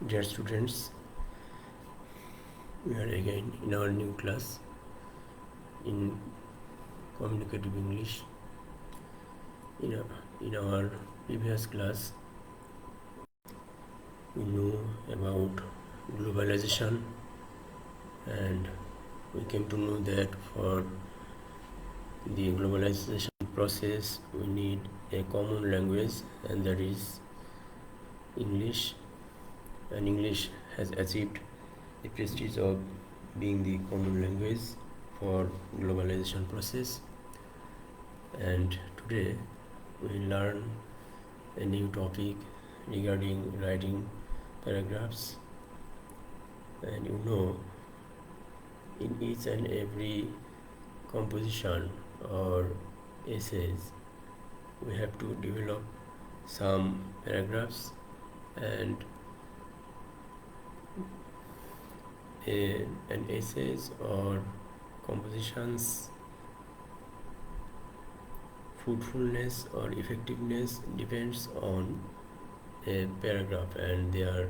Dear students, we are again in our new class in Communicative English. In our previous class, we knew about globalization, and we came to know that for the globalization process we need a common language, and that is English. And English has achieved the prestige of being the common language for globalization process. And today we learn a new topic regarding writing paragraphs. And in each and every composition or essays we have to develop some paragraphs, and an essays or compositions fruitfulness or effectiveness depends on a paragraph and their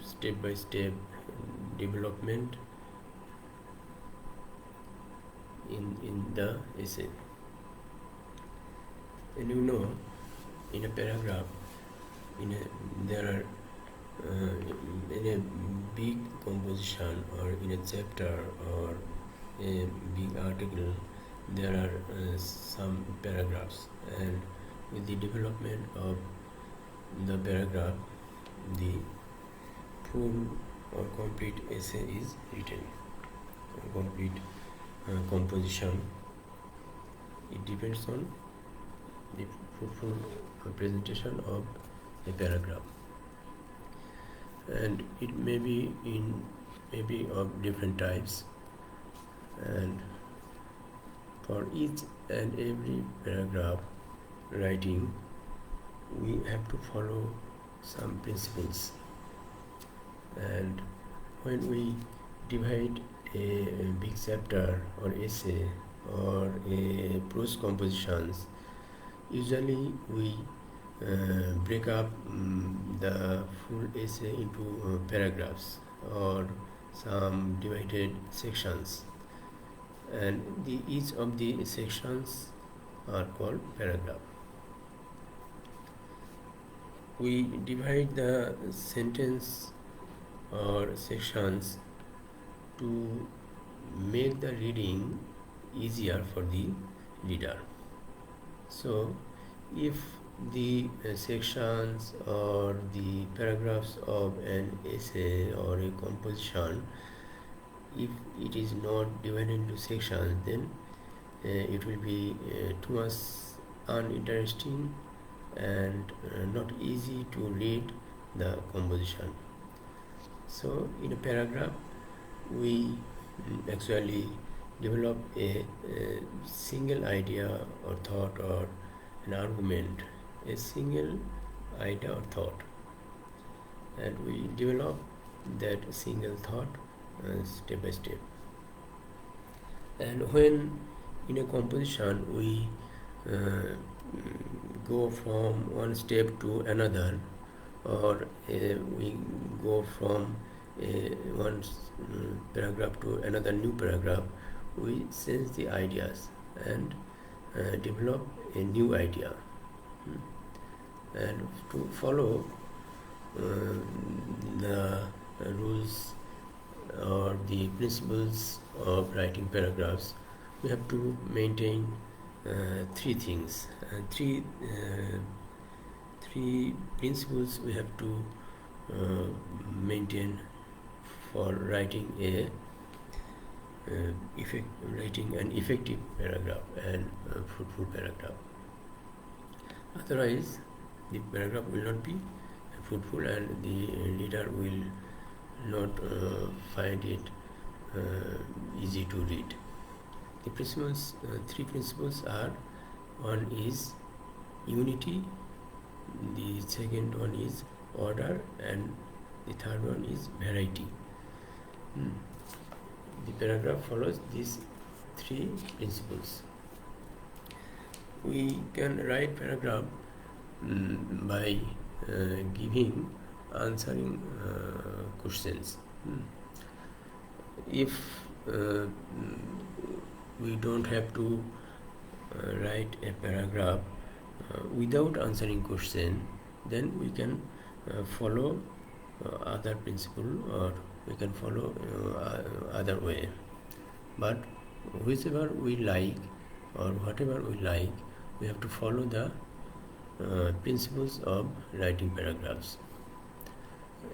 step by step development in the essay. And in a paragraph, there are in a big composition or in a chapter or a big article, there are some paragraphs, and with the development of the paragraph, the full or complete essay is written, complete composition. It depends on the fruitful presentation of a paragraph, and it may be of different types, and for each and every paragraph writing we have to follow some principles. And when we divide a big chapter or essay or a prose compositions, usually we break up the full essay into paragraphs or some divided sections, and each of the sections are called paragraph. We divide the sentence or sections to make the reading easier for the reader. So if the sections or the paragraphs of an essay or a composition, if it is not divided into sections, then it will be too much uninteresting and not easy to read the composition. So in a paragraph we actually develop a single idea or thought or an argument, a single idea or thought, and we develop that single thought step by step. And when in a composition we go from one step to another, or we go from one paragraph to another new paragraph, we change the ideas and develop a new idea. And to follow the rules or the principles of writing paragraphs, we have to maintain three things, three principles we have to maintain for writing writing an effective paragraph and a fruitful paragraph. Otherwise, the paragraph will not be fruitful and the reader will not find it easy to read. The principles, three principles are: one is unity, the second one is order, and the third one is variety. The paragraph follows these three principles. We can write paragraph by giving answering questions. If we don't have to write a paragraph without answering question, then we can follow other principle, or we can follow other way. But whichever we like or whatever we like, we have to follow the principles of writing paragraphs.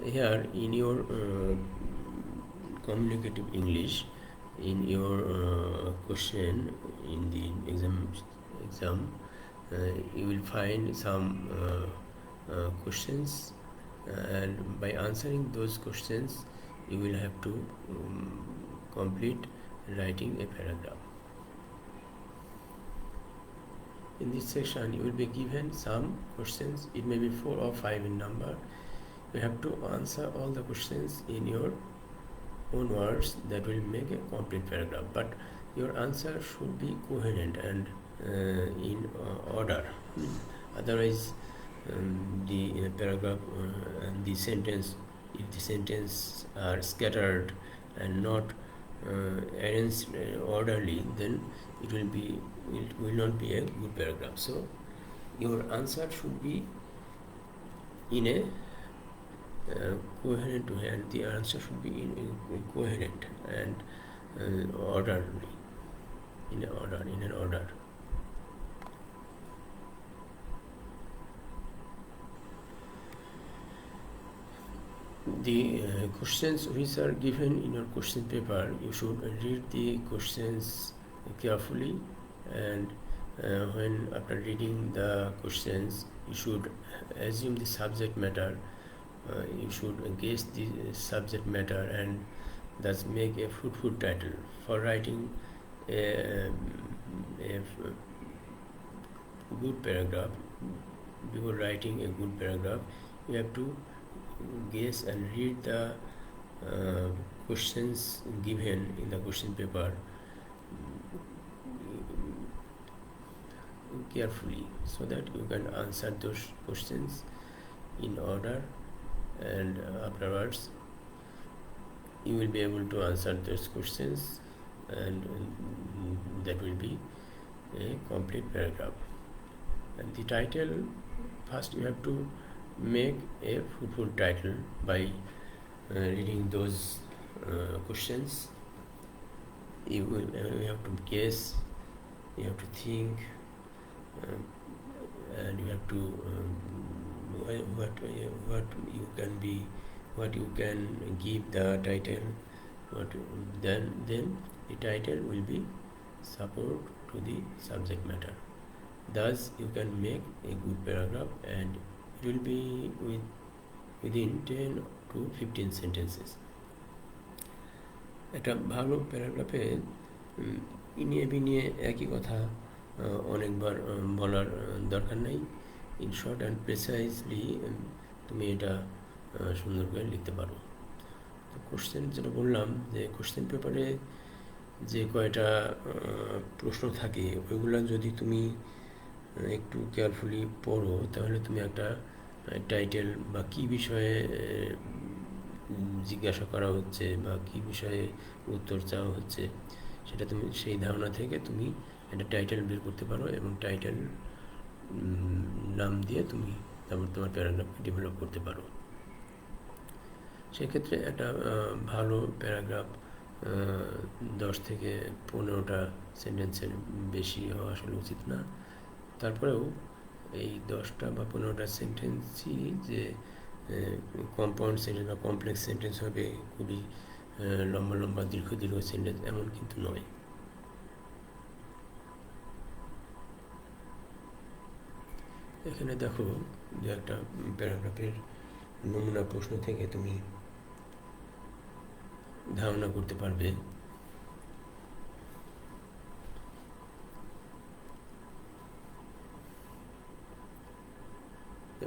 Here in your communicative English, in your question in the exam, you will find some questions, and by answering those questions you will have to complete writing a paragraph. In this section you will be given some questions. It may be 4 or 5 in number. You have to answer all the questions in your own words. That will make a complete paragraph, but your answer should be coherent and in order. Otherwise the paragraph and the sentence, if the sentence are scattered and not arranged orderly, then it will not be a good paragraph. So your answer should be in a coherent way, and the answer should be in coherent and orderly, in an order. The questions which are given in your question paper, you should read the questions carefully, and when after reading the questions you should assume the subject matter. You should guess the subject matter and thus make a fruitful title. For writing a good paragraph, before writing a good paragraph, you have to guess and read the questions given in the question paper carefully, so that you can answer those questions in order, and afterwards you will be able to answer those questions, and that will be a complete paragraph. And the title, first you have to make a fruitful title by reading those questions. You have to guess, you have to think, and you have to what you can give the title. Then the title will be support to the subject matter. Thus you can make a good paragraph, and it will be within 10 to 15 sentences. একটা ভালো প্যারাগ্রাফে ইনিয়ে বিনিয়ে একই কথা অনেকবার বলার দরকার নেই। In short and precisely তুমি এটা সুন্দর করে লিখতে পারো। তো কোশ্চেন যেটা বললাম, যে কোশ্চেন পেপারে যে কয়টা প্রশ্ন থাকে ওইগুলো যদি তুমি একটু কেয়ারফুলি পড়ো, তাহলে তুমি একটা টাইটেল বা কী বিষয়ে জিজ্ঞাসা করা হচ্ছে বা কী বিষয়ে উত্তর চাওয়া হচ্ছে, সেটা তুমি সেই ধারণা থেকে তুমি একটা টাইটেল বের করতে পারো, এবং টাইটেল নাম দিয়ে তুমি তারপর তোমার প্যারাগ্রাফকে ডেভেলপ করতে পারো। সেক্ষেত্রে একটা ভালো প্যারাগ্রাফ 10 থেকে 15টা সেন্টেন্সের বেশি হওয়া আসলে উচিত না। তারপরেও এই 10টা বা 15টা সেন্টেন্সই যে কম্পাউন্ড সেন্টেন্স বা কমপ্লেক্স সেন্টেন্স হবে, খুবই লম্বা লম্বা দীর্ঘ সেন্টেন্স, এমন কিন্তু নয়। এখানে দেখো যে একটা প্যারাগ্রাফের নমুনা প্রশ্ন থেকে তুমি ধারণা করতে পারবে।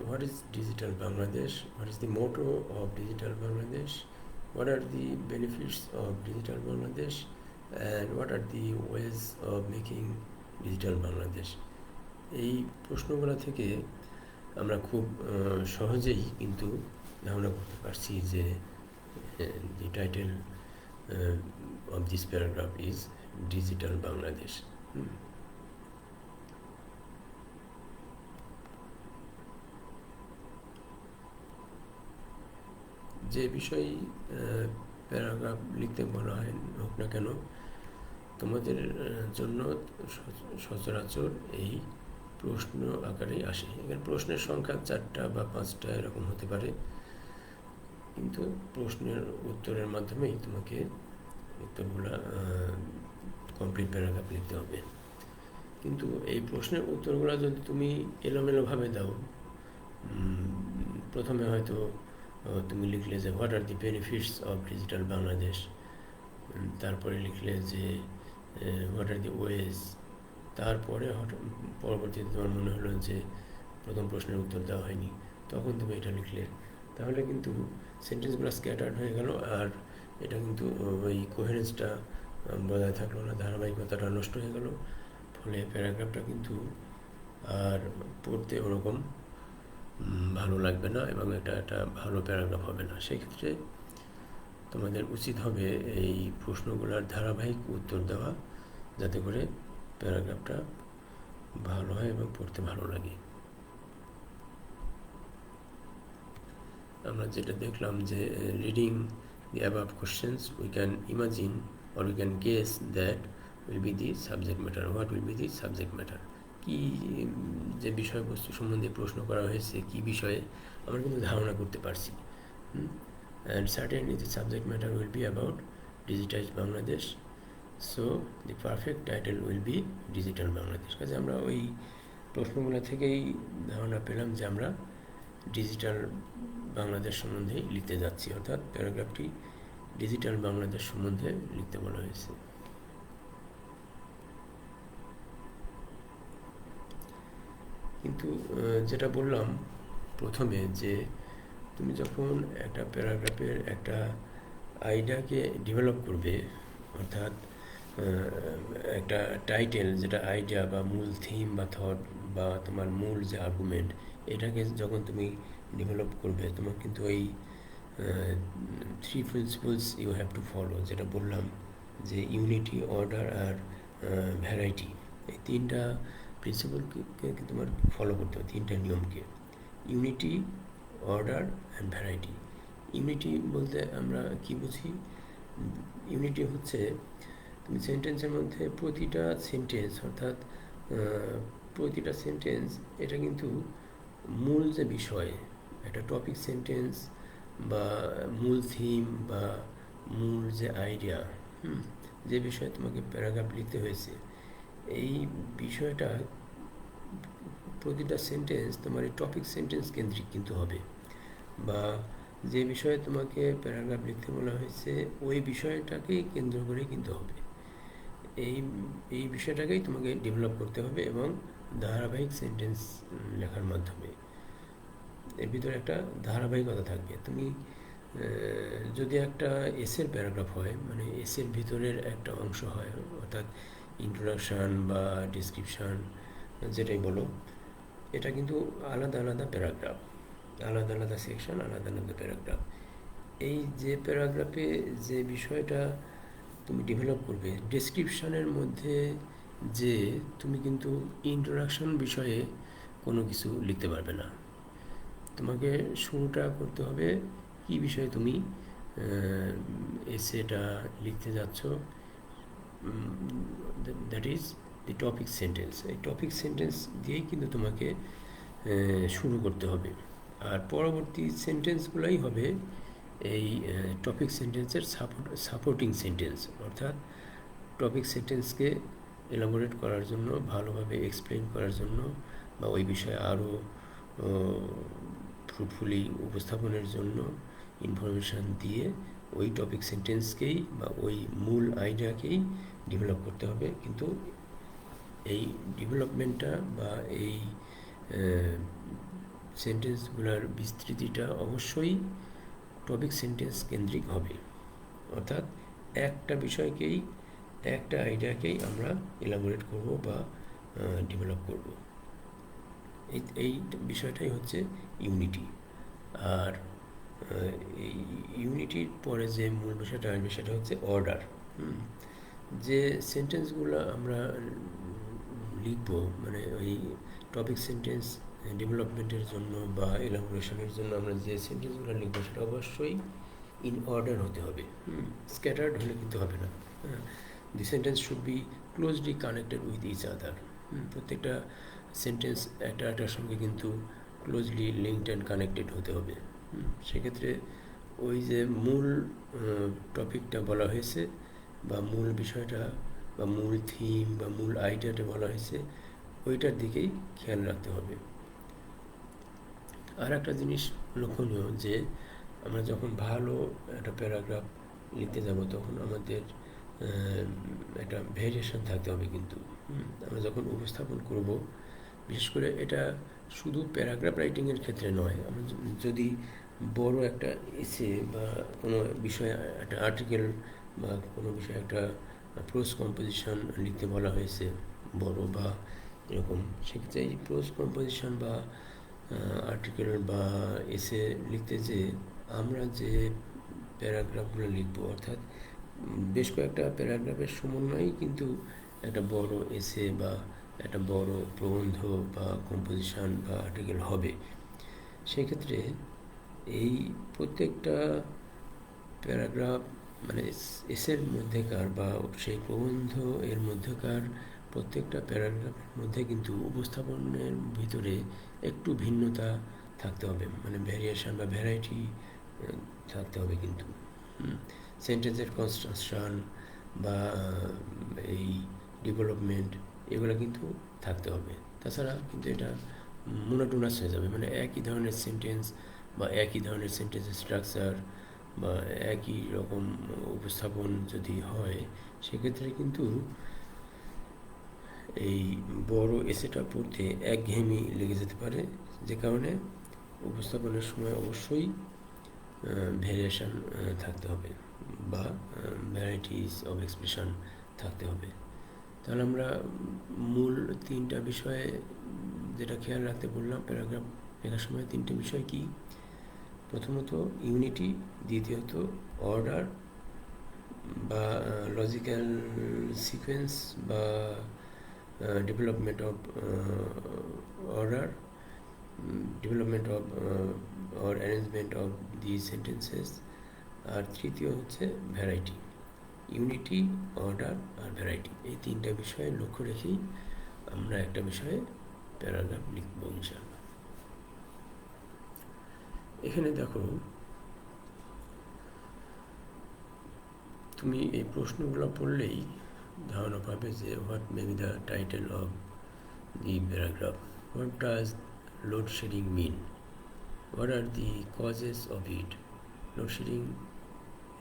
What is Digital Bangladesh? What is the motto of Digital Bangladesh? What are the benefits of Digital Bangladesh? And what are the ways of making Digital Bangladesh? এই প্রশ্নগুলো থেকে আমরা খুব সহজেই কিন্তু ধারণা করতে পারছি যে the title of this paragraph is Digital Bangladesh. যে বিষয় প্যারাগ্রাফ লিখতে বলা হয় হোক না কেন, তোমাদের জন্য সচরাচর এই প্রশ্ন আকারেই আসে। এখানে প্রশ্নের সংখ্যা 4টা বা 5টা এরকম হতে পারে, কিন্তু প্রশ্নের উত্তরের মাধ্যমেই তোমাকে উত্তরগুলা কমপ্লিট প্যারাগ্রাফ লিখতে হবে। কিন্তু এই প্রশ্নের উত্তরগুলো যদি তুমি এলোমেলোভাবে দাও, প্রথমে হয়তো তুমি লিখলে যে what are the benefits of digital Bangladesh, তারপরে লিখলে যে হোয়াট আর দি ওয়েজ, তারপরে পরবর্তীতে তোমার মনে হলো যে প্রথম প্রশ্নের উত্তর দেওয়া হয়নি, তখন তুমি এটা লিখলে, তাহলে কিন্তু সেন্টেন্সগুলো স্ক্যাটার্ড হয়ে গেল, আর এটা কিন্তু ওই কোহেরেন্সটা বজায় থাকলো না, ধারাবাহিকতাটা নষ্ট হয়ে গেল। ফলে প্যারাগ্রাফটা কিন্তু আর পড়তে ওরকম ভালো লাগবে না এবং এটা একটা ভালো প্যারাগ্রাফ হবে না। সেক্ষেত্রে তোমাদের উচিত হবে এই প্রশ্নগুলোর ধারাবাহিক উত্তর দেওয়া, যাতে করে প্যারাগ্রাফটা ভালো হয় এবং পড়তে ভালো লাগে। আমরা যেটা দেখলাম যে reading the above questions we can imagine or we can guess that will be the subject matter. What will be the subject matter? কি যে বিষয়বস্তু সম্বন্ধে প্রশ্ন করা হয়েছে, কি বিষয়ে, আমরা কিন্তু ধারণা করতে পারছি। And certainly the subject matter will be about digitized Bangladesh, so the perfect title will be Digital Bangladesh. কাজে আমরা ওই প্রশ্নগুলো থেকেই ধারণা পেলাম যে আমরা ডিজিটাল বাংলাদেশ সম্বন্ধে লিখতে যাচ্ছি, অর্থাৎ প্যারাগ্রাফটি ডিজিটাল বাংলাদেশ সম্বন্ধে লিখতে বলা হয়েছে। কিন্তু যেটা বললাম প্রথমে, যে তুমি যখন একটা প্যারাগ্রাফের একটা আইডিয়াকে ডেভেলপ করবে, অর্থাৎ একটা টাইটেল যেটা আইডিয়া বা মূল থিম বা থট বা তোমার মূল যে আর্গুমেন্ট, এটাকে যখন তুমি ডেভেলপ করবে, তোমার কিন্তু এই 3 principles you have to follow, যেটা বললাম যে ইউনিটি, অর্ডার আর ভ্যারাইটি, এই 3টা প্রিন্সিপলকে তোমার ফলো করতে হবে, 3টা নিয়মকে। Unity, order and variety. Unity বলতে আমরা কি বুঝি? ইউনিটি হচ্ছে তুমি সেন্টেন্সের মধ্যে প্রতিটা সেন্টেন্স, অর্থাৎ প্রতিটা সেন্টেন্স এটা কিন্তু মূল যে বিষয়, একটা টপিক সেন্টেন্স বা মূল থিম বা মূল যে আইডিয়া, যে বিষয়ে তোমাকে প্যারাগ্রাফ লিখতে হয়েছে, এই বিষয়টা প্রতিটা সেন্টেন্স তোমার এই টপিক সেন্টেন্স কেন্দ্রিক কিন্তু হবে, বা যে বিষয়ে তোমাকে প্যারাগ্রাফ লিখতে বলা হয়েছে ওই বিষয়টাকেই কেন্দ্র করে কিন্তু হবে। এই বিষয়টাকেই তোমাকে ডেভেলপ করতে হবে এবং ধারাবাহিক সেন্টেন্স লেখার মাধ্যমে এর ভিতরে একটা ধারাবাহিকতা থাকবে। তুমি যদি একটা এসের প্যারাগ্রাফ হয়, মানে এসের ভিতরের একটা অংশ হয়, অর্থাৎ ইন্ট্রোডাকশান বা ডিসক্রিপশান যেটাই বলো, এটা কিন্তু আলাদা আলাদা প্যারাগ্রাফ, আলাদা আলাদা সেকশন, আলাদা আলাদা প্যারাগ্রাফ। এই যে প্যারাগ্রাফে যে বিষয়টা তুমি ডেভেলপ করবে, ডেসক্রিপশানের মধ্যে যে তুমি কিন্তু ইন্ট্রোডাকশন বিষয়ে কোনো কিছু লিখতে পারবে না। তোমাকে শুরুটা করতে হবে কি বিষয়ে তুমি এসেটা লিখতে যাচ্ছ, that is the topic sentence. এই টপিক সেন্টেন্স দিয়েই কিন্তু তোমাকে শুরু করতে হবে, আর পরবর্তী সেন্টেন্সগুলোই হবে এই টপিক সেন্টেন্সের সাপোর্টিং সেন্টেন্স, অর্থাৎ টপিক সেন্টেন্সকে এলাবোরেট করার জন্য, ভালোভাবে এক্সপ্লেন করার জন্য, বা ওই বিষয়ে আরও ফ্রুটফুলি উপস্থাপনের জন্য ইনফরমেশান দিয়ে ওই টপিক সেন্টেন্সকেই বা ওই মূল আইডিয়াকেই ডেভেলপ করতে হবে। কিন্তু এই ডেভেলপমেন্টটা বা এই সেন্টেন্সগুলোর বিস্তৃতিটা অবশ্যই টপিক সেন্টেন্স কেন্দ্রিক হবে, অর্থাৎ একটা বিষয়কেই, একটা আইডিয়াকেই আমরা এলাবোরেট করব বা ডেভেলপ করব। এই বিষয়টাই হচ্ছে ইউনিটি। আর এই ইউনিটির পরে যে মূল বিষয়টা আসবে সেটা হচ্ছে অর্ডার। যে সেন্টেন্সগুলো আমরা লিখব, মানে ওই টপিক সেন্টেন্স ডেভেলপমেন্টের জন্য বা এলাবোরেশনের জন্য আমরা যে সেন্টেন্সগুলো লিখবো সেটা অবশ্যই ইন অর্ডার হতে হবে। স্ক্যাটার্ড হলে কিন্তু হবে না। The sentence should be closely connected with each other. প্রত্যেকটা সেন্টেন্স একটা একটার সঙ্গে কিন্তু ক্লোজলি লিঙ্কড অ্যান্ড কানেক্টেড হতে হবে। সেক্ষেত্রে ওই যে মূল টপিকটা বলা হয়েছে বা মূল বিষয়টা বা মূল থিম বা মূল আইডিয়াটা বলা হয়েছে, ওইটার দিকেই খেয়াল রাখতে হবে। আর একটা জিনিস লক্ষণীয় যে আমরা যখন ভালো একটা প্যারাগ্রাফ লিখতে যাব তখন আমাদের একটা ভেরিয়েশন থাকতে হবে। কিন্তু আমরা যখন উপস্থাপন করব, বিশেষ করে এটা শুধু প্যারাগ্রাফ রাইটিংয়ের ক্ষেত্রে নয়, আমরা যদি বড় একটা এসে বা কোনো বিষয়ে একটা আর্টিকেল বা কোনো বিষয়ে একটা প্রোজ কম্পোজিশন লিখতে বলা হয়েছে বড় বা এরকম, সেক্ষেত্রে এই প্রোজ কম্পোজিশন বা আর্টিকেল বা এসে লিখতে যে আমরা যে প্যারাগ্রাফগুলো লিখব, অর্থাৎ বেশ কয়েকটা প্যারাগ্রাফের সমন্বয়েই কিন্তু একটা বড় এসে বা একটা বড় প্রবন্ধ বা কম্পোজিশন বা আর্টিকেল হবে। সেক্ষেত্রে এই প্রত্যেকটা প্যারাগ্রাফ মানে এসের মধ্যেকার বা সেই প্রবন্ধ এর মধ্যেকার প্রত্যেকটা প্যারাগ্রাফের মধ্যে কিন্তু উপস্থাপনের ভিতরে একটু ভিন্নতা থাকতে হবে, মানে ভ্যারিয়েশন বা ভ্যারাইটি থাকতে হবে। কিন্তু সেন্টেন্সের কনস্ট্রাকশন বা এই ডেভেলপমেন্ট এগুলো কিন্তু থাকতে হবে। তাছাড়া কিন্তু এটা মোনোটোনাস হয়ে যাবে, মানে একই ধরনের সেন্টেন্স বা একই ধরনের সেন্টেন্সের স্ট্রাকচার বা একই রকম উপস্থাপন যদি হয়, সেক্ষেত্রে কিন্তু এই বড় এসেটা পড়তে একঘেয়েমি লেগে যেতে পারে, যে কারণে উপস্থাপনের সময় অবশ্যই ভেরিয়েশন থাকতে হবে বা ভ্যারাইটিস অফ এক্সপ্রেশন থাকতে হবে। তাহলে আমরা মূল তিনটা বিষয়ে যেটা খেয়াল রাখতে বললাম প্যারাগ্রাফ লেখার সময়, তিনটে বিষয় কি? প্রথমত ইউনিটি, দ্বিতীয়ত অর্ডার বা লজিক্যাল সিকোয়েন্স বা development of order, development of or arrangement of the sentences. আর তৃতীয় হচ্ছে ভ্যারাইটি। ইউনিটি, অর্ডার আর ভ্যারাইটি, এই তিনটা বিষয়ে লক্ষ্য রেখেই আমরা একটা বিষয়ে প্যারাগ্রাফ লিখব ইনশাআল্লাহ। এখানে দেখো, তুমি এই প্রশ্নগুলো পড়লেই ধারণা পাবে যে what may be the title of the paragraph, what does load shedding mean, what are the causes of it. Load shedding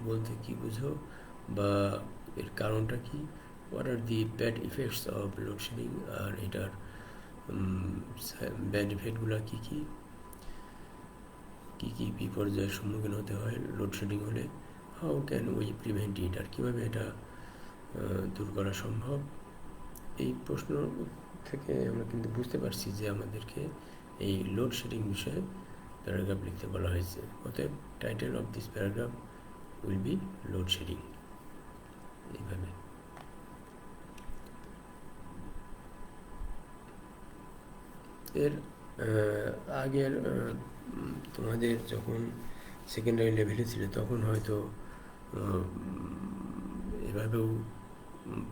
বলতে কি বুঝো বা এর কারণটা কি, what are the bad effects of load shedding, আর এটার ব্যাড ইফেক্টগুলো কী কী কী কী বিপর্যয়ের সম্মুখীন হতে হয় লোডশেডিং হলে, how can we prevent it, আর কীভাবে এটা দূর করা সম্ভব। এই প্রশ্ন থেকে আমরা কিন্তু বুঝতে পারছি যে আমাদেরকে এই লোডশেডিং বিষয়ে প্যারাগ্রাফ লিখতে বলা হয়েছে। অতএব title of this paragraph will be load shedding. এইভাবে এর আগের তোমাদের যখন সেকেন্ডারি লেভেলে ছিল তখন হয়তো এভাবেও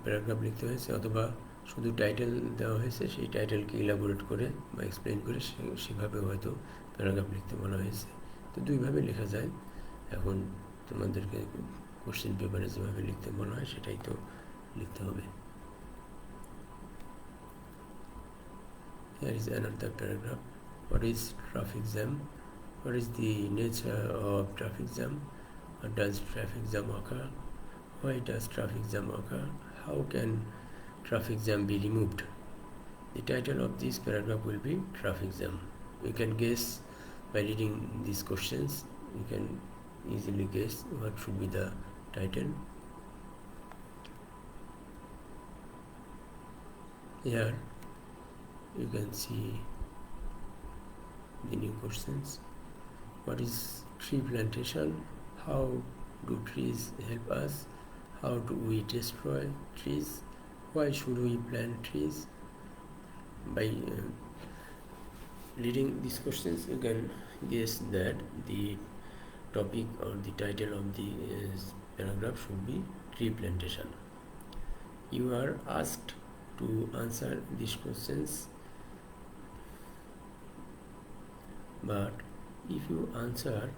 প্যারাগ্রাফ লিখতে হয়েছে, অথবা শুধু টাইটেল দেওয়া হয়েছে, সেই টাইটেলকে ইলাবোরেট করে বা এক্সপ্লেন করে সেভাবে হয়তো প্যারাগ্রাফ লিখতে বলা হয়েছে। তো দুইভাবে লেখা যায়। এখন তোমাদেরকে কোশ্চেন পেপারে যেভাবে লিখতে বলা হয় সেটাই তো লিখতে হবে। Here is another paragraph. What is traffic jam? What is the nature of traffic jam? What does traffic jam occur? Why does traffic jam occur? How can traffic jam be removed? The title of this paragraph will be traffic jam. You can guess by reading these questions. You can easily guess what should be the title. Here you can see the new questions. What is tree plantation? How do trees help us? How do we destroy trees? Why should we plant trees? By reading these questions, you can guess that the topic or the title of the paragraph should be tree plantation. You are asked to answer these questions, but if you answer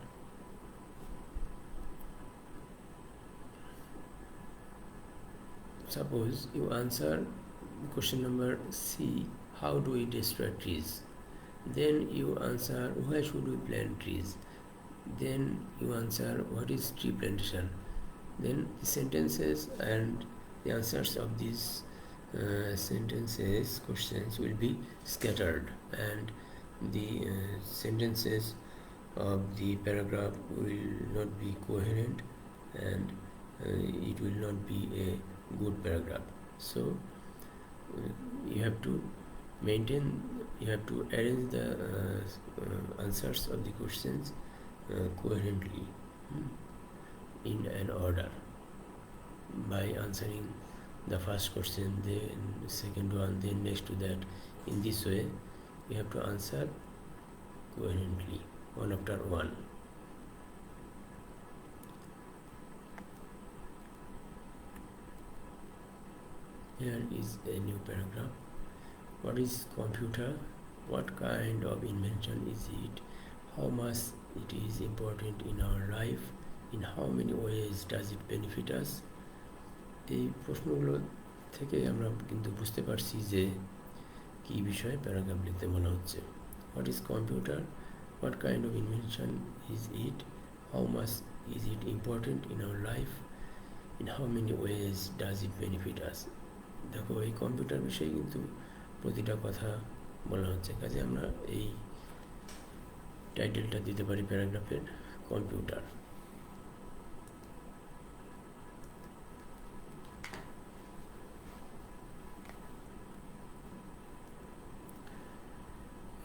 suppose you answer question number C, how do we destroy trees? Then you answer, why should we plant trees? Then you answer, what is tree plantation? Then the sentences and the answers of these questions will be scattered, and the sentences of the paragraph will not be coherent, and it will not be a good paragraph. So you have to arrange the answers of the questions coherently in an order, by answering the first question, then second one, then next to that. In this way you have to answer coherently, one after one. Here is a new paragraph. What is computer? What kind of invention is it? How much it is important in our life? In how many ways does it benefit us? এই প্রশ্নগুলো থেকে আমরা কিন্তু বুঝতে পারছি যে কী বিষয়ে paragraph লিখতে বলা হচ্ছে। What is computer? What kind of invention is it? How much is it important in our life? In how many ways does it benefit us? দেখো, এই কম্পিউটার বিষয়ে কিন্তু প্রতিটা কথা বলা হচ্ছে, কাজে আমরা এই টাইটেলটা দিতে পারি প্যারাগ্রাফের, কম্পিউটার।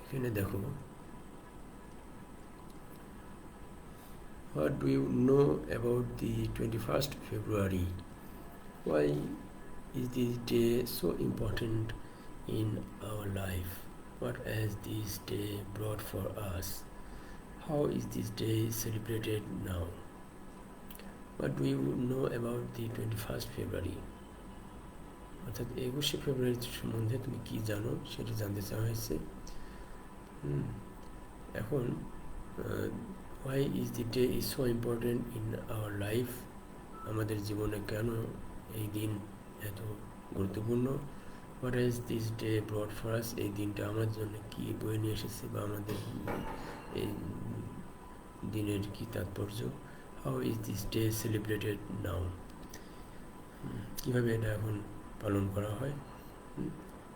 এখানে দেখো, what do you know about the 21st February? Why is this day so important in our life? What has this day brought for us? How is this day celebrated now? What do you know about the 21st February? অর্থাৎ 21শে ফেব্রুয়ারি সম্বন্ধে তুমি কি জানো সেটি জানতে চাওয়া হয়েছে। এখন why is the day is so important in our life? আমাদের জীবনে কেন এই দিন এত গুরুত্বপূর্ণ? What has this day brought for us? এই দিনটা আমার জন্য কি বয়ে নিয়ে এসেছে, বা আমাদের এই দিনের কি তাৎপর্য? How is this day celebrated now? কিভাবে এটা এখন পালন করা হয়?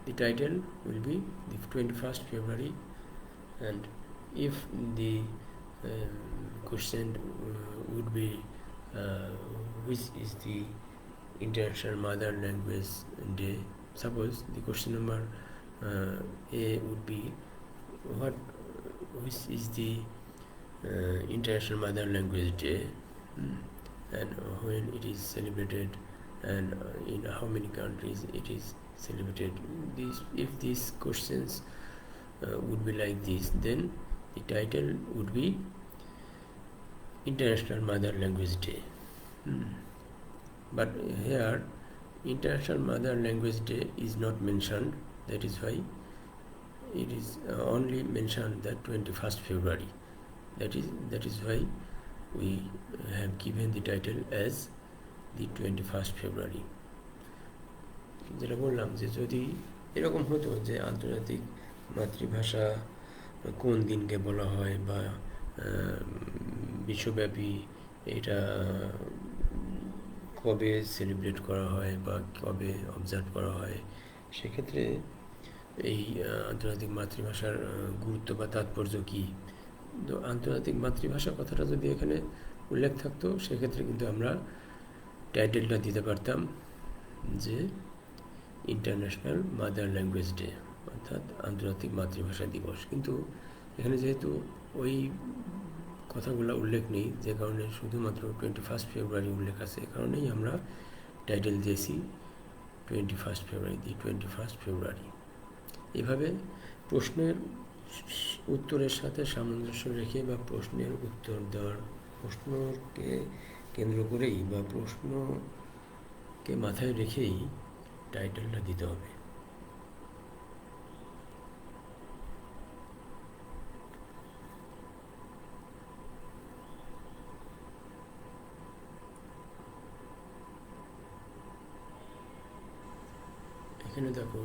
The title will be the 21st February, and if the question would be which is the International Mother Language Day. Suppose the question number A would be which is the International Mother Language Day, and when it is celebrated, and in how many countries it is celebrated. If these questions would be like this, then the title would be International Mother Language Day. But here International Mother Language Day is not mentioned. That is why it is only mentioned that 21st February. That is why we have given the title as the 21st February. যেটা বললাম যে যদি এরকম হতো যে আন্তর্জাতিক মাতৃভাষা কোন দিনকে বলা হয়, বা বিশ্বব্যাপী এটা কবে সেলিব্রেট করা হয় বা কবে অবজার্ভ করা হয়, সেক্ষেত্রে এই আন্তর্জাতিক মাতৃভাষার গুরুত্ব বা তাৎপর্য কী। তো আন্তর্জাতিক মাতৃভাষা কথাটা যদি এখানে উল্লেখ থাকতো, সেক্ষেত্রে কিন্তু আমরা টাইটেলটা দিতে পারতাম যে ইন্টারন্যাশনাল মাদার ল্যাঙ্গুয়েজ ডে, অর্থাৎ আন্তর্জাতিক মাতৃভাষা দিবস। কিন্তু এখানে যেহেতু ওই কথাগুলো উল্লেখ নেই, যে কারণে শুধুমাত্র 21 ফেব্রুয়ারি উল্লেখ আছে, এ কারণেই আমরা টাইটেল দিয়েছি 21 ফেব্রুয়ারি, দি 21 ফেব্রুয়ারি। এভাবে প্রশ্নের উত্তরের সাথে সামঞ্জস্য রেখে বা প্রশ্নের উত্তর দেওয়ার, প্রশ্নকে কেন্দ্র করেই বা প্রশ্নকে মাথায় রেখেই টাইটেলটা দিতে হবে। এখানে দেখো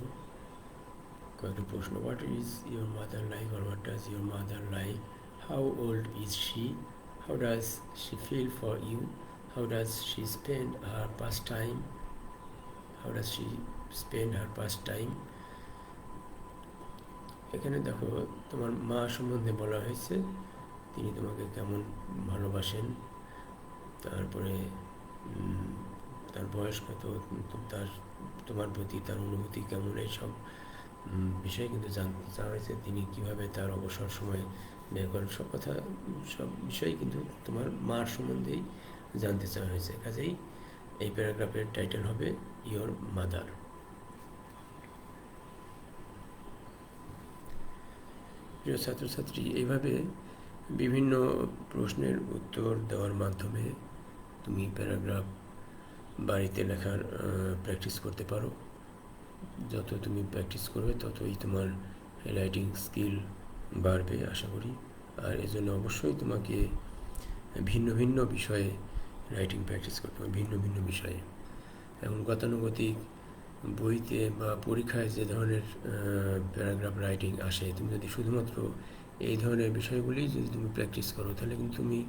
কয়েকটা প্রশ্ন। What is your mother like, or what does your mother like? How old is she? How does she feel for you? How does she spend her pastime? How does she spend her pastime? এখানে দেখো তোমার মা সম্বন্ধে বলা হয়েছে, তিনি তোমাকে কেমন ভালোবাসেন, তারপরে তার বয়স কত, তার তোমার প্রতি তার অনুভূতি কেমন, এইসব বিষয়ে কিন্তু জানতে চাওয়া হয়েছে। তিনি কীভাবে তার অবসর সময় ব্যয় করেন, সব কথা, সব বিষয়ই কিন্তু তোমার মার সম্বন্ধেই জানতে চাওয়া হয়েছে। কাজেই এই প্যারাগ্রাফের টাইটেল হবে ইয়োর মাদার। প্রিয় ছাত্রছাত্রী, এইভাবে বিভিন্ন প্রশ্নের উত্তর দেওয়ার মাধ্যমে তুমি প্যারাগ্রাফ বাড়িতে লেখার প্র্যাকটিস করতে পারো। যত তুমি প্র্যাকটিস করবে ততই তোমার রাইটিং স্কিল বাড়বে আশা করি। আর এজন্য অবশ্যই তোমাকে ভিন্ন ভিন্ন বিষয়ে রাইটিং প্র্যাকটিস করতে হবে, ভিন্ন ভিন্ন বিষয়ে। এখন গতানুগতিক বইতে বা পরীক্ষায় যে ধরনের প্যারাগ্রাফ রাইটিং আসে, তুমি যদি শুধুমাত্র এই ধরনের বিষয়গুলি যদি তুমি প্র্যাকটিস করো, তাহলে কিন্তু তুমি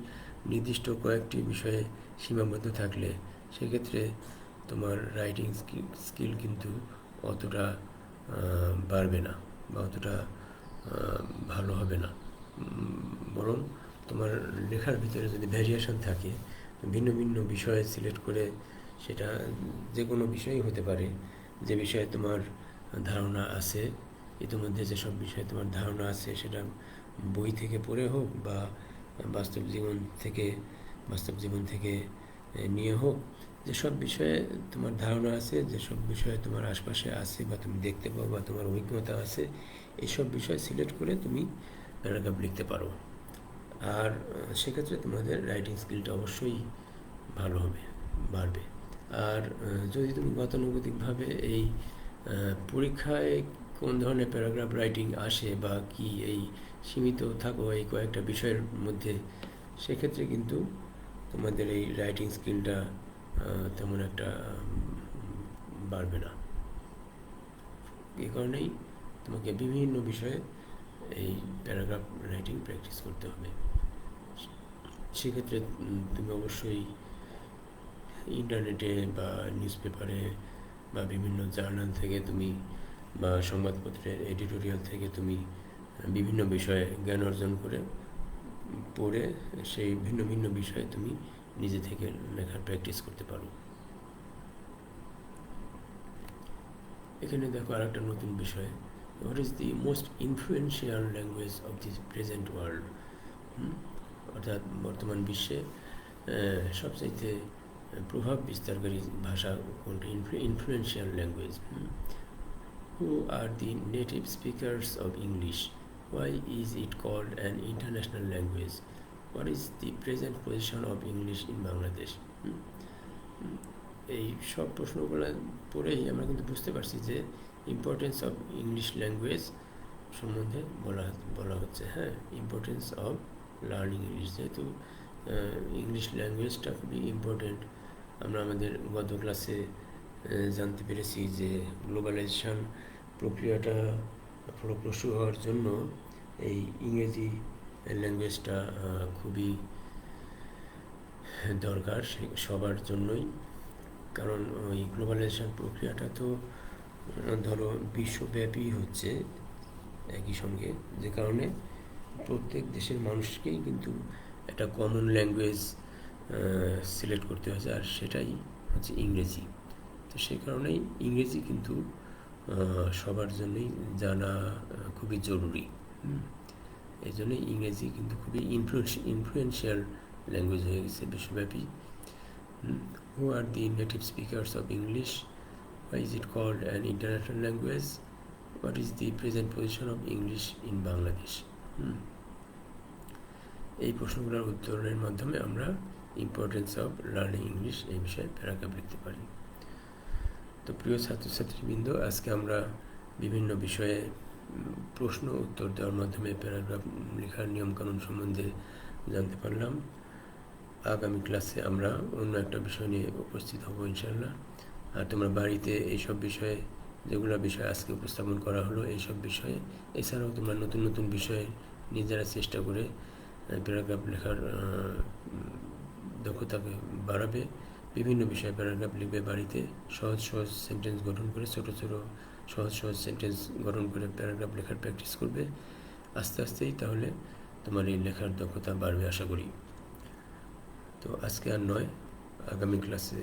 নির্দিষ্ট কয়েকটি বিষয়ে সীমাবদ্ধ থাকলে সেক্ষেত্রে তোমার রাইটিং স্কিল কিন্তু অতটা বাড়বে না বা অতটা ভালো হবে না। বরং তোমার লেখার ভিতরে যদি ভ্যারিয়েশন থাকে, ভিন্ন ভিন্ন বিষয়ে সিলেক্ট করে, সেটা যে কোনো বিষয়ই হতে পারে, যে বিষয়ে তোমার ধারণা আছে, ইতিমধ্যে যেসব বিষয়ে তোমার ধারণা আছে, সেটা বই থেকে পড়ে হোক বা বাস্তব জীবন থেকে নিয়ে হোক, যেসব বিষয়ে তোমার ধারণা আছে, যেসব বিষয়ে তোমার আশপাশে আছে বা তুমি দেখতে পাও বা তোমার অভিজ্ঞতা আছে, এইসব বিষয় সিলেক্ট করে তুমি প্যারাগ্রাফ লিখতে পারো। আর সেক্ষেত্রে তোমাদের রাইটিং স্কিলটা অবশ্যই ভালো হবে, বাড়বে। আর যদি তুমি গতানুগতিকভাবে এই পরীক্ষায় কোন ধরনের প্যারাগ্রাফ রাইটিং আসে বা কি এই সীমিত থাকো এই কয়েকটা বিষয়ের মধ্যে, সেক্ষেত্রে কিন্তু তোমাদের এই রাইটিং স্কিলটা তেমন একটা বাড়বে না। এই কারণেই তোমাকে বিভিন্ন বিষয়ে এই প্যারাগ্রাফ রাইটিং প্র্যাকটিস করতে হবে। সেক্ষেত্রে তুমি অবশ্যই ইন্টারনেটে বা নিউজ পেপারে বা বিভিন্ন জার্নাল থেকে তুমি বা সংবাদপত্রের এডিটোরিয়াল থেকে তুমি বিভিন্ন বিষয়ে জ্ঞান অর্জন করে পড়ে সেই ভিন্ন ভিন্ন বিষয়ে তুমি নিজে থেকে লেখার প্র্যাকটিস করতে পারো। এখানে দেখো আর একটা নতুন বিষয়, what is the most influential language of the present world. অর্থাৎ বর্তমান বিশ্বে সবচাইতে প্রভাব বিস্তারকারী ভাষা কোনটি, influential language. Who are the native speakers of English, why is it called an international language, what is the present position of English in Bangladesh? এই সব প্রশ্নগুলো পড়েই আমরা কিন্তু বুঝতে পারছি যে ইম্পর্টেন্স অফ ইংলিশ ল্যাঙ্গুয়েজ সম্বন্ধে বলা হচ্ছে। হ্যাঁ, ইম্পর্টেন্স অফ লার্নিং ইংলিশ, যেহেতু ইংলিশ ল্যাঙ্গুয়েজটা খুবই ইম্পর্টেন্ট। আমরা আমাদের গত ক্লাসে জানতে পেরেছি যে গ্লোবালাইজেশন প্রক্রিয়াটা ফলপ্রসূ হওয়ার জন্য এই ইংরেজি ল্যাঙ্গুয়েজটা খুবই দরকার সবার জন্যই। কারণ ওই গ্লোবালাইজেশন প্রক্রিয়াটা তো ধরো বিশ্বব্যাপী হচ্ছে একই সঙ্গে, যে কারণে প্রত্যেক দেশের মানুষকেই কিন্তু একটা কমন ল্যাঙ্গুয়েজ সিলেক্ট করতে হয়েছে, আর সেটাই হচ্ছে ইংরেজি। তো সেই কারণেই ইংরেজি কিন্তু সবার জন্যই জানা খুবই জরুরি। এই জন্য ইংরেজি কিন্তু খুবই ইনফ্লুয়েন্সিয়াল ল্যাঙ্গুয়েজ হয়ে গেছে বিশ্বব্যাপী। Who are the native speakers of English? Why is it called an international language? What is the present position of English in Bangladesh? এই প্রশ্নগুলোর উত্তরের মাধ্যমে আমরা ইম্পর্টেন্স অফ লার্নিং ইংলিশ এই বিষয়ে প্যারাগ্রাফ লিখতে পারি। তো প্রিয় ছাত্রছাত্রীবৃন্দ, আজকে আমরা বিভিন্ন বিষয়ে প্রশ্ন উত্তর দেওয়ার মাধ্যমে প্যারাগ্রাফ লেখার নিয়মকানুন সম্বন্ধে জানতে পারলাম। আগামী ক্লাসে আমরা অন্য একটা বিষয় নিয়ে উপস্থিত হব ইনশাআল্লাহ। আর তোমরা বাড়িতে এইসব বিষয়ে, যেগুলো বিষয় আজকে উপস্থাপন করা হলো, এইসব বিষয়ে এছাড়াও তোমরা নতুন নতুন বিষয়ে নিজেরা চেষ্টা করে প্যারাগ্রাফ লেখার দক্ষতাকে বাড়াবে। বিভিন্ন বিষয়ে প্যারাগ্রাফ লিখবে বাড়িতে, সহজ সহজ সেন্টেন্স গঠন করে, ছোটো ছোটো সহজ সহজ সেন্টেন্স গঠন করে প্যারাগ্রাফ লেখার প্র্যাকটিস করবে। আস্তে আস্তেই তাহলে তোমার এই লেখার দক্ষতা বাড়বে আশা করি। তো আজকে আর নয়, আগামী ক্লাসে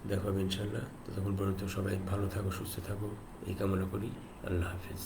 দেখা হবে ইনশাআল্লাহ। ততক্ষণ পর্যন্ত সবাই ভালো থাকো, সুস্থ থাকো, এই কামনা করি। আল্লাহ হাফেজ।